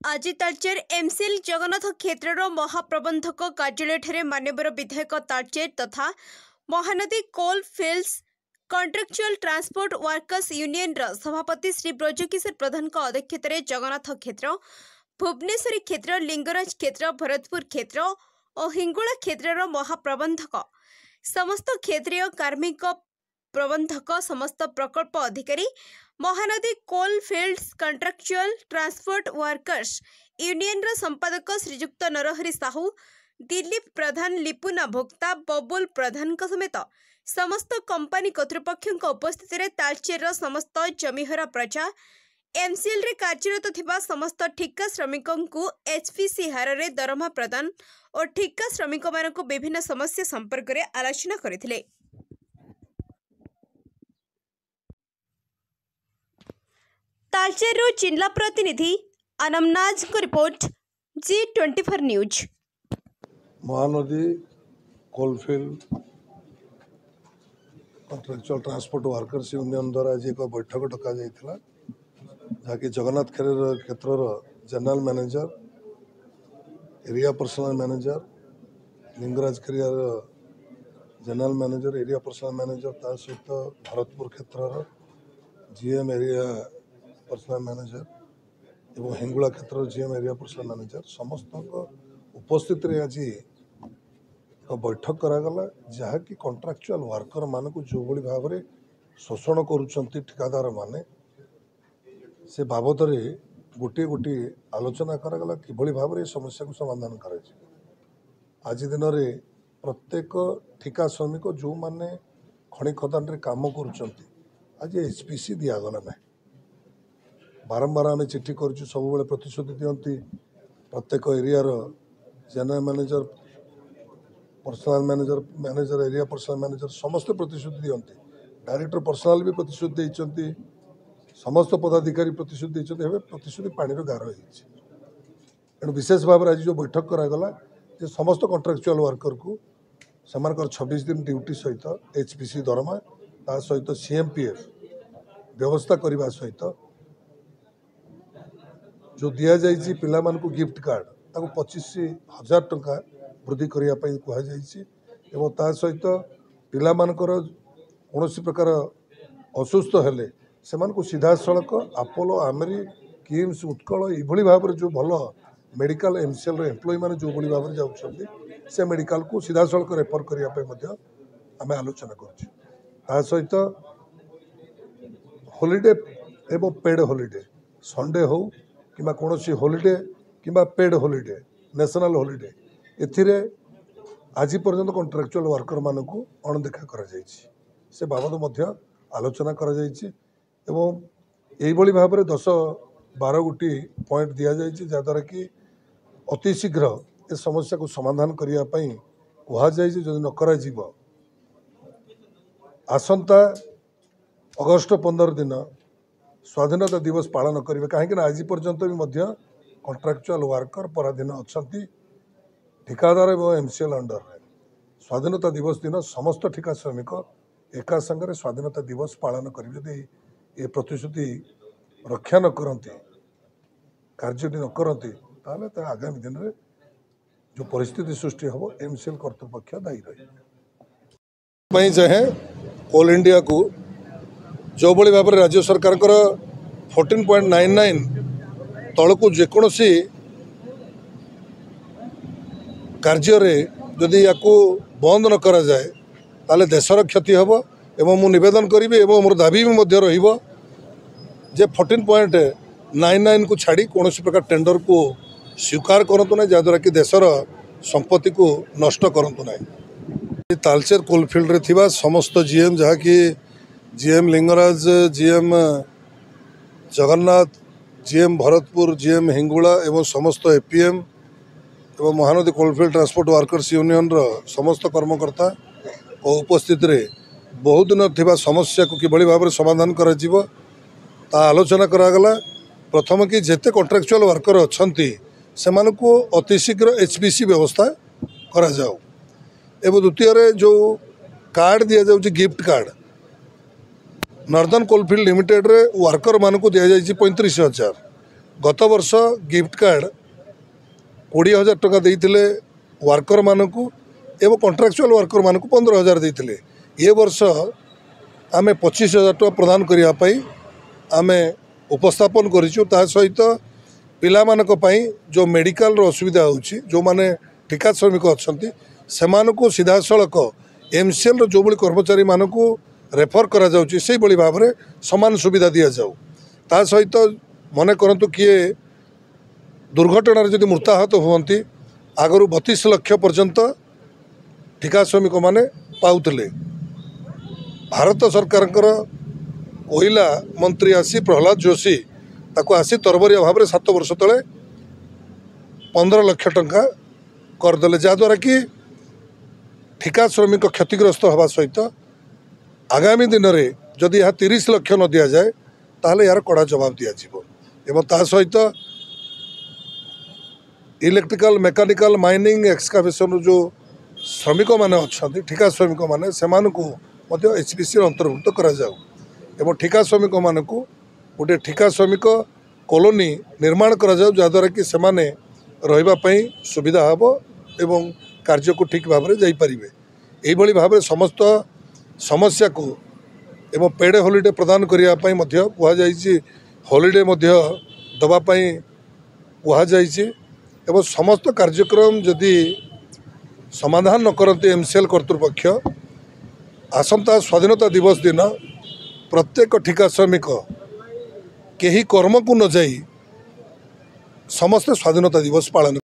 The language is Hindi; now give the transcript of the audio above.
आज तालचेर एमसीएल जगन्नाथ क्षेत्रर महाप्रबंधक कार्यालय मान्यवर विधायक तालचेर तथा Mahanadi coal fields contractual transport workers union सभापति श्री ब्रजकिशोर प्रधान अध्यक्षतार जगन्नाथ क्षेत्र भुवनेश्वरी क्षेत्र लिंगराज क्षेत्र भरतपुर क्षेत्र और हिंगुला क्षेत्रर महाप्रबंधक समस्त क्षेत्रीय कार्मिक प्रबंधक समस्त प्रकल्प अधिकारी Mahanadi coal fields contractual transport workers union संपादक श्रीजुक्त नरहरि साहू दिलीप प्रधान लिपुना भोक्ता बबुल प्रधान समेत समस्त कंपनी कर्तृपक्ष उपस्थित तालचेर समस्त जमीहरा प्रजा एमसीएल रे कार्यरत थिबा समस्त ठिका श्रमिकों को एचपीसी हार रे दरमा प्रदान और ठिका श्रमिक मानक विभिन्न समस्या संपर्क रे आलोचना करथिले। तालचेर जिला प्रतिनिधि अनमनाज को report G24 news. Mahanadi coalfield contractual transport workers union द्वारा आज एक बैठक डका जाइथिला जहाँकि जगन्नाथ क्षेत्र general manager area personnel manager Lingaraj क्रिया general manager area personnel manager ता सहित भरतपुर क्षेत्र जीएम एरिया पर्सनल मैनेजर एवं हिंगुला क्षेत्र जीएम एरिया पर्सनल मैनेजर समस्त उपस्थित आज एक बैठक करागला जहाँकि कॉन्ट्रेक्चुअल वर्कर मान को जो भाव में शोषण करुँच ठिकादार माने से बाबद गोटे गोटे आलोचना करागला किभली भाव में समस्या को समाधान कर आज दिन में प्रत्येक ठिका श्रमिक जो माने खनि खदान रे काम करुँच आज एचपीसी दिगला ना बारंबार आम चिठी कर सब प्रतिश्रुति दिखती प्रत्येक area general manager personnel manager area personnel manager समस्त प्रतिश्रुति दिखती डायरेक्टर पर्सनल भी प्रतिश्रुति देते समस्त पदाधिकारी प्रतिश्रुति देते प्रतिश्रुति पानी गार हो विशेष भाव में आज जो बैठक करागला जे समस्त कॉन्ट्रेक्चुअल वर्कर को सेमानकर 26 दिन ड्यूटी सहित एचपीसी दरमा ता सहित सीएमपीएफ व्यवस्था करने सहित जो दि जाइए पिला को गिफ्ट कार्ड ताको 25,000 टंका वृद्धि करने कहुई ता सहित पिला कौन प्रकार असुस्थ हेले से सीधा सड़क आपोलो आमेरी किम्स उत्कल ये भाव में जो भल मेडिकल एमसीएल एम्प्लॉय मैंने जो भाव में जाऊँच से मेडिकल को सीधा सड़क रेफर करने आम आलोचना कर सहित हॉलिडे एवं पेड हॉलिडे संडे हो कि कौन हॉलिडे कि पेड हॉलिडे नेशनल हॉलिडे एथिरे आज पर्यंत कॉन्ट्रेक्चुअल वर्कर मान को अणदेखा कर से बाबद मध्य आलोचना कर भाव में 10-12 गोटी पॉइंट दि जाए जहाद्वारा कि अति शीघ्र ए समस्या को समाधान करने कहुई जदि न आसंता अगस्ट 15 दिन स्वाधीनता दिवस पालन करेंगे कहीं आज पर्यंत भी कॉन्ट्रेक्चुअल वर्कर पराधीन अच्छा ठिकादार एवं एमसीएल अंडर रे स्वाधीनता दिवस दिन समस्त ठिका श्रमिक एका संगे स्वाधीनता दिवस पालन करेंगे ये प्रतिश्रुति रक्षा न करती कार्य न करती आगामी दिन में जो परिस्थिति सृष्टि हम एमसीएल कर्तृपक्ष दायी रही चाहे कोल इंडिया को जो भाव में राज्य सरकार 14.99 तलू जेकोसी कार्य जदि या बंद न करा जाए ताले देशर क्षति हम एवं मु निवेदन करी एवं मोर दाबी भी रहिबो जे 14.99 को छाड़ी कौन प्रकार टेंडर को स्वीकार करतु ना जहाद्वारा कि देशर संपत्ति को नष्ट करतु ना। तालचेर कोलफिल्ड रे थिबा समस्त जीएम जहाँ कि GM Lingaraj GM Jagannath GM Bharatpur GM Hingula एवं समस्त एपीएम एवं Mahanadi coalfield transport workers union समस्त कर्मकर्ता और उपस्थित रे बहुत दिन थिबा समस्या को किभली भाव में समाधान कर आलोचना करागला। प्रथम कि जेते कॉन्ट्रेक्चुअल वर्कर अच्छी से अति शीघ्र एचपीसी व्यवस्था करा जाओ एवं द्वितीय जो कार्ड दि जाऊँगी gift card northern coalfield limited रे वर्कर मान को दि जाए 35,000 गत वर्ष गिफ्ट कार्ड 20,000 टका देइथिले वर्कर मानकू एवं कॉन्ट्रैक्चुअल वर्कर मानकू 15,000 देइथिले। ये वर्ष आमे 25,000 टका प्रदान करिया पई आमे उपस्थापन करिछु। ता सहित पिला मानक पई जो मेडिकल रो असुविधा होउछि, जो माने ठिका श्रमिक अछंती सेमानकू सीधा सड़क एमसीएल रो जो बळी कर्मचारी मानकू रेफर करा जाउछि सेही बळी भाबरे समान सुविधा दिया जाउ। ता सहित मने करंतु किए दुर्घटना जदि मृताहत हुअंती आगरू 32 लाख पर्यंत ठिका श्रमिक माने पाउतले। भारत सरकार कोयला मंत्री आसी प्रहलाद जोशी ताको आसी तरबरिया भाव में 7 वर्ष तले 15 लाख टंका करदे, जहाद्वारा कि ठिका श्रमिक क्षतिग्रस्त हवा सहित आगामी दिन में जदि यह 30 लाख न दि जाए ताहले यार कड़ा जवाब दिया जीवो। एवं ता सहित इलेक्ट्रिकल मेकानिकल माइनिंग एक्सकावेशन जो श्रमिक माने अच्छे ठिका श्रमिक माने सेमानकू मध्य एचपीसी अंतर्भुक्त करा जाऊ एवं ठिका श्रमिक मानकू गोटे ठिका श्रमिक कॉलोनी निर्माण करा जाऊ, जहाद्वारा कि सेमाने रहिबा पई सुविधा हबो एवं कार्य को ठीक भाव में जाइपारे। यही भाव में समस्त समस्या को एवं पेड हॉलिडे प्रदान करने कहुई, हॉलिडे दवापाई कहुई एवं समस्त कार्यक्रम जदि समाधान न करते एमसीएल कर्तृपक्ष आसंता स्वाधीनता दिवस दिन प्रत्येक ठिका श्रमिक केही कर्म को न जाई समस्त स्वाधीनता दिवस पालन